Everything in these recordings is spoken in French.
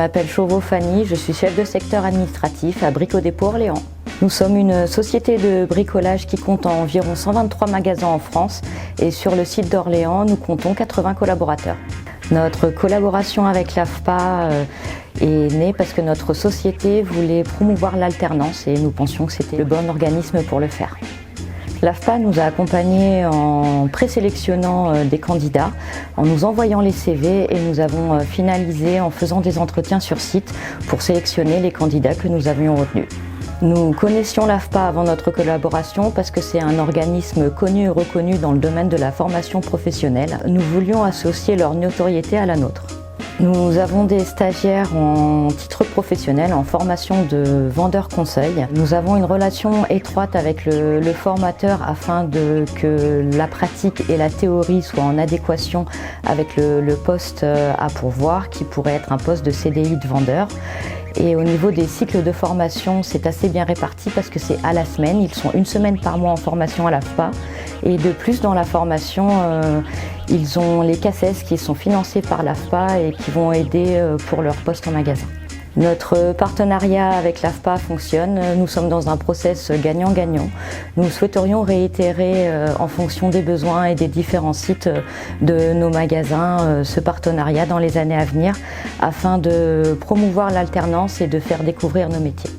m'appelle Chauveau Fanny, je suis chef de secteur administratif à Brico Dépôt Orléans. Nous sommes une société de bricolage qui compte environ 123 magasins en France et sur le site d'Orléans, nous comptons 80 collaborateurs. Notre collaboration avec l'AFPA est née parce que notre société voulait promouvoir l'alternance et nous pensions que c'était le bon organisme pour le faire. L'AFPA nous a accompagnés en présélectionnant des candidats, en nous envoyant les CV et nous avons finalisé en faisant des entretiens sur site pour sélectionner les candidats que nous avions retenus. Nous connaissions l'AFPA avant notre collaboration parce que c'est un organisme connu et reconnu dans le domaine de la formation professionnelle. Nous voulions associer leur notoriété à la nôtre. Nous avons des stagiaires en titre professionnel, en formation de vendeur conseil. Nous avons une relation étroite avec le formateur afin que la pratique et la théorie soient en adéquation avec le poste à pourvoir, qui pourrait être un poste de CDI de vendeur. Et au niveau des cycles de formation, c'est assez bien réparti parce que c'est à la semaine. Ils sont une semaine par mois en formation à l'AFPA. Et de plus, dans la formation, ils ont les CACES qui sont financés par l'AFPA et qui vont aider pour leur poste en magasin. Notre partenariat avec l'AFPA fonctionne. Nous sommes dans un process gagnant-gagnant. Nous souhaiterions réitérer en fonction des besoins et des différents sites de nos magasins ce partenariat dans les années à venir afin de promouvoir l'alternance et de faire découvrir nos métiers.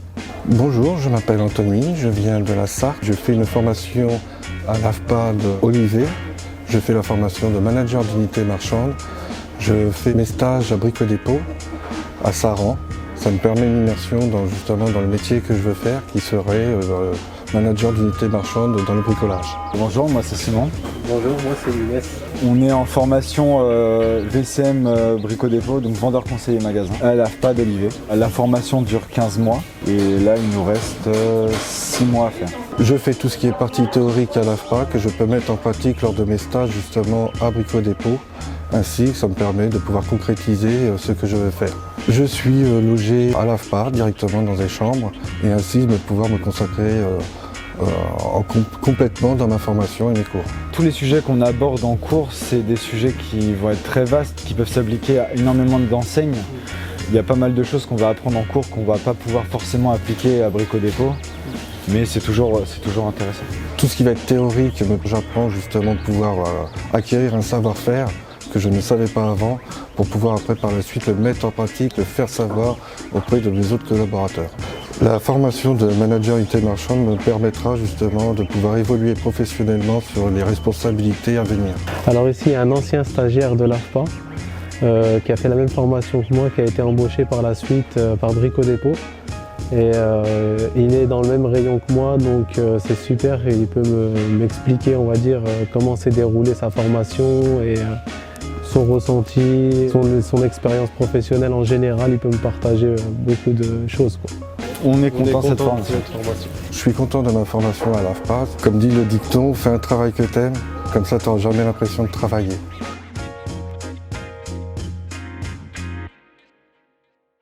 Bonjour, je m'appelle Anthony, je viens de la Sarthe. Je fais une formation à l'AFPA de Olivet. Je fais la formation de manager d'unité marchande. Je fais mes stages à Brico Dépôt, à Saran. Ça me permet une immersion justement dans le métier que je veux faire, qui serait manager d'unité marchande dans le bricolage. Bonjour, moi c'est Simon. Bonjour, moi c'est Younes. On est en formation VCM Brico Dépôt, donc vendeur conseiller magasin, à l'AFPA d'Olivet. La formation dure 15 mois et là il nous reste 6 mois à faire. Je fais tout ce qui est partie théorique à l'AFPA que je peux mettre en pratique lors de mes stages justement à Brico Dépôt. Ainsi, ça me permet de pouvoir concrétiser ce que je veux faire. Je suis logé à l'AFPA directement dans des chambres et ainsi de pouvoir me consacrer complètement dans ma formation et mes cours. Tous les sujets qu'on aborde en cours, c'est des sujets qui vont être très vastes, qui peuvent s'appliquer à énormément d'enseignes. Il y a pas mal de choses qu'on va apprendre en cours qu'on ne va pas pouvoir forcément appliquer à Brico Dépôt, mais c'est toujours intéressant. Tout ce qui va être théorique, j'apprends justement pouvoir acquérir un savoir-faire que je ne savais pas avant, pour pouvoir après par la suite le mettre en pratique, le faire savoir auprès de mes autres collaborateurs. La formation de manager unité marchande me permettra justement de pouvoir évoluer professionnellement sur les responsabilités à venir. Alors ici, il y a un ancien stagiaire de l'AFPA qui a fait la même formation que moi, qui a été embauché par la suite par Brico Dépôt. Et il est dans le même rayon que moi, donc c'est super et il peut m'expliquer, on va dire, comment s'est déroulée sa formation et son ressenti, son expérience professionnelle en général. Il peut me partager beaucoup de choses, quoi. On est content de cette formation. Je suis content de ma formation à l'AFPA. Comme dit le dicton, fais un travail que t'aimes, comme ça tu n'auras jamais l'impression de travailler.